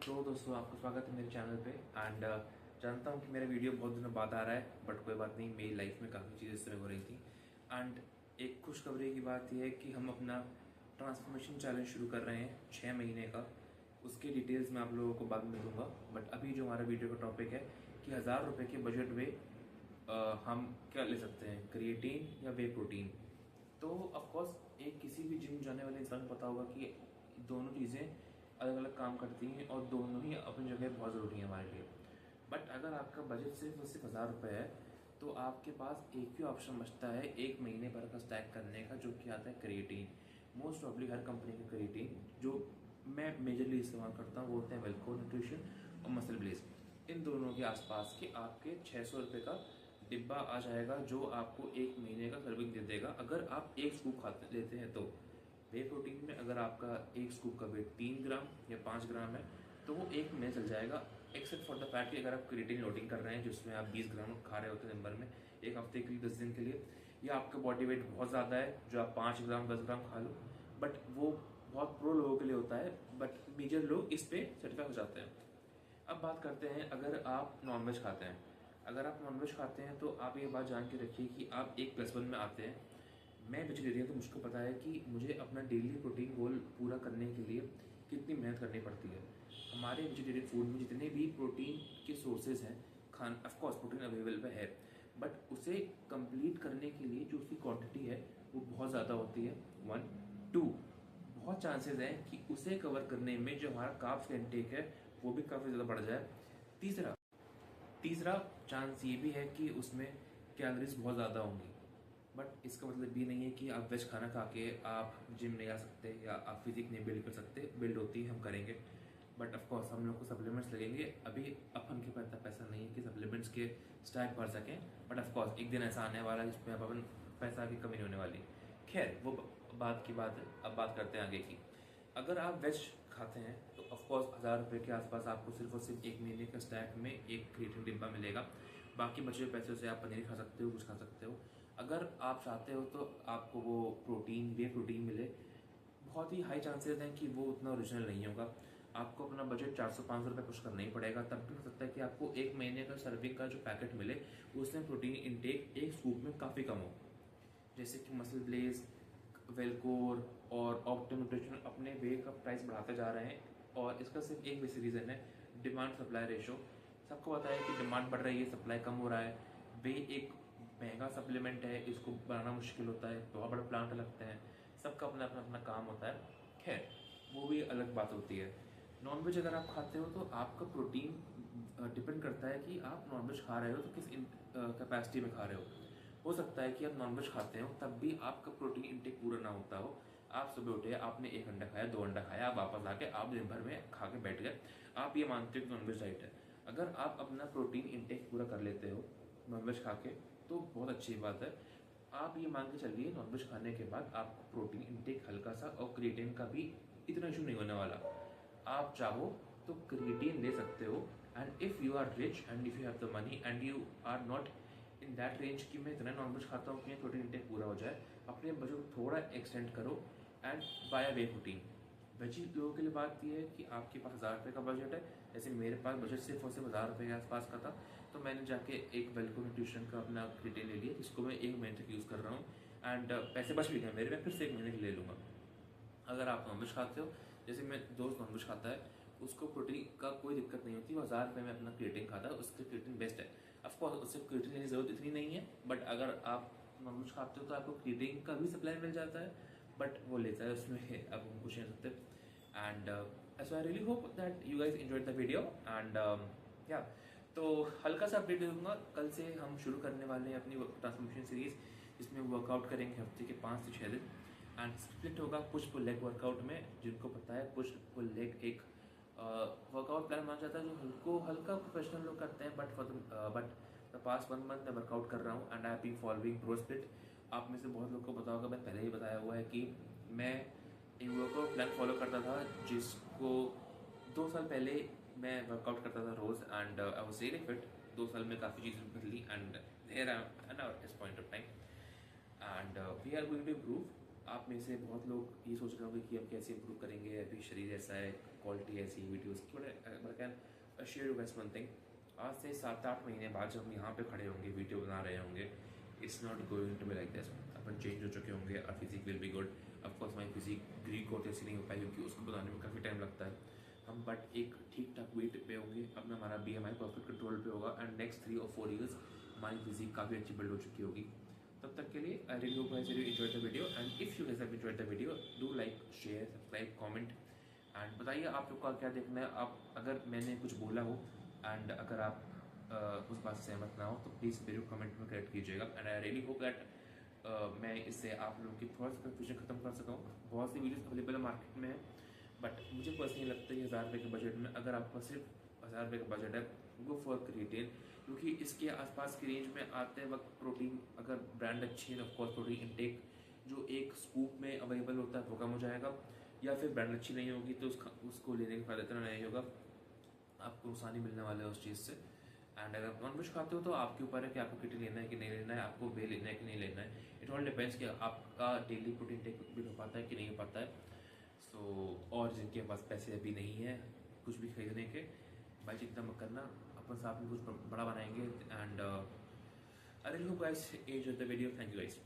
तो दोस्तों आपका स्वागत है मेरे चैनल पे एंड जानता हूँ कि मेरा वीडियो बहुत दिनों बाद आ रहा है, बट कोई बात नहीं, मेरी लाइफ में काफ़ी चीज़ें इस तरह हो रही थी। एंड एक खुशखबरी की बात यह है कि हम अपना ट्रांसफॉर्मेशन चैलेंज शुरू कर रहे हैं 6 महीने का। उसके डिटेल्स मैं आप लोगों को बाद में दूंगा, बट अभी जो हमारा वीडियो का टॉपिक है कि 1000 रुपये के बजट में हम क्या ले सकते हैं, क्रिएटिन या वे प्रोटीन। तो ऑफकोर्स एक किसी भी जिम जाने वाले इंसान को पता होगा कि दोनों चीज़ें अलग अलग काम करती हैं और दोनों ही अपनी जगह बहुत ज़रूरी है हमारे लिए। बट अगर आपका बजट सिर्फ और सिर्फ 1000 रुपये है तो आपके पास एक ही ऑप्शन बचता है 1 महीने भर का स्टैक करने का, जो कि आता है क्रिएटिन। मोस्ट ऑफली हर कंपनी का क्रिएटिन जो मैं मेजरली इस्तेमाल करता हूँ वो होते हैं वेलको न्यूट्रिशन और मसल ब्लेज। इन दोनों के आसपास के आपके 600 रुपये का डिब्बा आ जाएगा, जो आपको 1 महीने का सर्विंग दे देगा अगर आप एक स्कूप खाते लेते हैं तो। वे प्रोटीन में अगर आपका एक स्कूप का वेट 3 ग्राम या 5 ग्राम है तो वो 1 महीने चल जाएगा, एक्सेप्ट फॉर द फैक्ट कि अगर आप क्रिएटिन लोडिंग कर रहे हैं जिसमें आप 20 ग्राम खा रहे होते हैं दिन भर में, एक हफ्ते के लिए 10 दिन के लिए, या आपका बॉडी वेट बहुत ज़्यादा है जो आप 5 ग्राम 10 ग्राम खा लो। बट वो बहुत प्रो लोगों के लिए होता है, बट मेजर लोग इस पे सर्टिफाई हो जाते हैं। अब बात करते हैं अगर आप नॉनवेज खाते हैं। अगर आप नॉनवेज खाते हैं तो आप ये बात जान के रखिए कि आप एक +1 में आते हैं। मैं वेजिटेरियन तो मुझको पता है कि मुझे अपना डेली प्रोटीन गोल पूरा करने के लिए कितनी मेहनत करनी पड़ती है। हमारे वेजिटेरियन फूड में जितने भी प्रोटीन के सोर्सेज हैं, खान ऑफकोर्स प्रोटीन अवेलेबल है, बट उसे कंप्लीट करने के लिए जो उसकी क्वांटिटी है वो बहुत ज़्यादा होती है। 1 2 बहुत चांसेस हैं कि उसे कवर करने में जो हमारा कार्ब्स का इंटेक है वो भी काफ़ी ज़्यादा बढ़ जाए। तीसरा तीसरा चांस ये भी है कि उसमें कैलोरीज बहुत ज़्यादा होंगी। बट इसका मतलब ये नहीं है कि आप वेज खाना खा के आप जिम नहीं आ सकते या आप फिजिक नहीं बिल्ड कर सकते। बिल्ड होती है, हम करेंगे, बट ऑफकोर्स हम लोग को सप्लीमेंट्स लगेंगे। अभी अपन के पास इतना पैसा नहीं है कि सप्लीमेंट्स के स्टैक भर सकें, बट ऑफकोर्स एक दिन ऐसा आने वाला है जिसमें अपन पैसा की कमी नहीं होने वाली। खैर वो बात की बात है, अब बात करते हैं आगे की। अगर आप वेज खाते हैं तो ऑफकोर्स 1000 रुपये के आसपास आपको सिर्फ और सिर्फ 1 महीने का स्टैक में एक क्रिएटिन डिब्बा मिलेगा। बाकी बचे हुए पैसों से आप पनीर खा सकते हो, कुछ खा सकते हो। अगर आप चाहते हो तो आपको वो प्रोटीन वे प्रोटीन मिले, बहुत ही हाई चांसेस हैं कि वो उतना ओरिजिनल नहीं होगा। आपको अपना बजट 400-500 रुपये पुश करना ही पड़ेगा, तब भी हो सकता है कि आपको 1 महीने का सर्विंग का जो पैकेट मिले उसमें प्रोटीन इंटेक एक स्कूप में काफ़ी कम हो। जैसे कि मसल ब्लेज, वेलकोर और ऑप्टो न्यूट्रिशन अपने वे का प्राइस बढ़ाते जा रहे हैं, और इसका सिर्फ एक बेसिक रीज़न है, डिमांड सप्लाई रेशो। सबको पता है कि डिमांड बढ़ रही है, सप्लाई कम हो रहा है। वे एक महंगा सप्लीमेंट है, इसको बनाना मुश्किल होता है, बहुत बड़े प्लांट लगते हैं, सबका अपना अपना अपना काम होता है। खैर वो भी अलग बात होती है। नॉनवेज अगर आप खाते हो तो आपका प्रोटीन डिपेंड करता है कि आप नॉनवेज खा रहे हो तो किस कैपेसिटी में खा रहे हो सकता है कि आप नॉनवेज खाते हो तब भी आपका प्रोटीन इंटेक पूरा ना होता हो। आप सुबह उठे, आपने 1 अंडा खाया, 2 अंडा खाया, आप वापस आके आप दिन भर में खा के बैठ गए, आप ये मानते हो कि नॉनवेज डाइट है। अगर आप अपना प्रोटीन इंटेक पूरा कर लेते हो नॉनवेज खा के तो बहुत अच्छी बात है। आप ये मान के चलिए नॉनवेज खाने के बाद आपको प्रोटीन इंटेक हल्का सा और क्रिएटिन का भी इतना इशू नहीं होने वाला। आप चाहो तो क्रिएटिन ले सकते हो, and if you are rich and if you have the money and you are not in that range कि मैं इतना नॉनवेज खाता हूँ कि प्रोटीन इंटेक पूरा हो जाए, अपने बजट को थोड़ा एक्सटेंड करो and by way protein. Veggie लोगों के लिए बात यह है कि आपके पास 1000 रुपये का बजट है, जैसे मेरे पास बजट सिर्फ और सिर्फ 1000 रुपये के आसपास का था, तो मैंने जाके एक वेलको न्यूट्रिशन का अपना क्रिएटिन ले लिया जिसको मैं 1 महीने तक यूज़ कर रहा हूँ, एंड पैसे बच भी गए मेरे, मैं फिर से 1 महीने के ले लूँगा। अगर आप नॉनवेज खाते हो, जैसे मैं दोस्त नॉनवेज खाता है, उसको प्रोटीन का कोई दिक्कत नहीं होती, वो 1000 रुपये में अपना क्रिएटिन खाता है, उसके क्रिएटिन बेस्ट है। ऑफकोर्स उससे क्रिएटिन लेने की जरूरत इतनी नहीं है, बट अगर आप नॉनवेज खाते हो तो आपको क्रिएटिन का भी सप्लाई मिल जाता है, बट वो लेता है उसमें अब हम कुछ नहीं कर सकते। And so I really hope that you guys enjoyed the video and या तो हल्का सा अपडेट दे दूंगा। कल से हम शुरू करने वाले हैं अपनी ट्रांसफॉर्मेशन सीरीज, जिसमें वर्कआउट करेंगे हफ्ते के 5 से 6 दिन, एंड स्प्लिट होगा पुश पुल लेग वर्कआउट में। जिनको पता है पुश पुल लेग एक वर्कआउट प्लान माना जाता है जो हल्का प्रोफेशनल लोग करते हैं, बट द पास्ट 1 मंथ मैं वर्कआउट कर रहा हूँ and I be following pro split. आप में से बहुत लोग को पता होगा, मैं पहले ही बताया हुआ है कि मैं एक वर्कआउट प्लान फॉलो करता था जिसको 2 साल पहले मैं वर्कआउट करता था रोज़, and I was really fit. 2 साल में काफ़ी चीज़ें बदली and there at this point of time, and we are going to improve. आप में से बहुत लोग ये सोच रहे होंगे कि हम कैसे इम्प्रूव करेंगे, अभी शरीर ऐसा है, क्वालिटी ऐसी वीडियोज़ की, but can share you guys one thing, आज से 7-8 महीने बाद जब हम यहाँ पे खड़े होंगे वीडियो बना रहे होंगे, it's not going to be like this. अपन चेंज हो चुके होंगे, our physique will be good. Of course my physique Greek और जैसी नहीं हो पाई क्योंकि उसको बनाने में काफ़ी टाइम लगता है। हम बट एक ठीक ठाक वेट पे होंगे, अपना हमारा BMI परफेक्ट कंट्रोल पे होगा एंड नेक्स्ट 3 और 4 ईयर्स हमारी फिजिक काफ़ी अच्छी बिल्ड हो चुकी होगी। तब तक के लिए I really hope guys you enjoyed the video, and if you guys have enjoyed the video do like, share, subscribe, comment and बताइए आप लोग का क्या देखना है। आप अगर मैंने कुछ बोला हो एंड अगर आप उस बात से सहमत ना हो तो प्लीज़ मेरे कमेंट में करेक्ट कीजिएगा, and I really hope that मैं इससे आप लोगों की थोड़ा सा कन्फ्यूजन खत्म कर सका हूँ। बहुत सी वीडियोस अवेलेबल मार्केट में है, बट मुझे पर्सनली लगता है 1000 रुपये के बजट में अगर आपका सिर्फ 1000 रुपये का बजट है, गो फॉर क्रिएटिन, क्योंकि इसके आसपास की रेंज में आते वक्त प्रोटीन, अगर ब्रांड अच्छी है ऑफकोर्स प्रोटीन इनटेक जो एक स्कूप में अवेलेबल होता है वो कम हो जाएगा, या फिर ब्रांड अच्छी नहीं होगी तो उसको लेने का फायदा इतना नहीं होगा, आपको नुकसान ही मिलने वाला है उस चीज़ से। एंड अगर नॉनवेज खाते हो तो आपके ऊपर है कि आपको किटन लेना है कि नहीं लेना है, आपको वे लेना है कि नहीं लेना है। इट ऑल डिपेंड्स कि आपका डेली प्रोटीन टेक भी हो पाता है कि नहीं हो पाता है। और जिनके पास पैसे अभी नहीं है कुछ भी खरीदने के, भाई चिंता मत करना, अपन साथ में कुछ बड़ा बनाएंगे। And I will hope guys enjoy the video, thank you guys.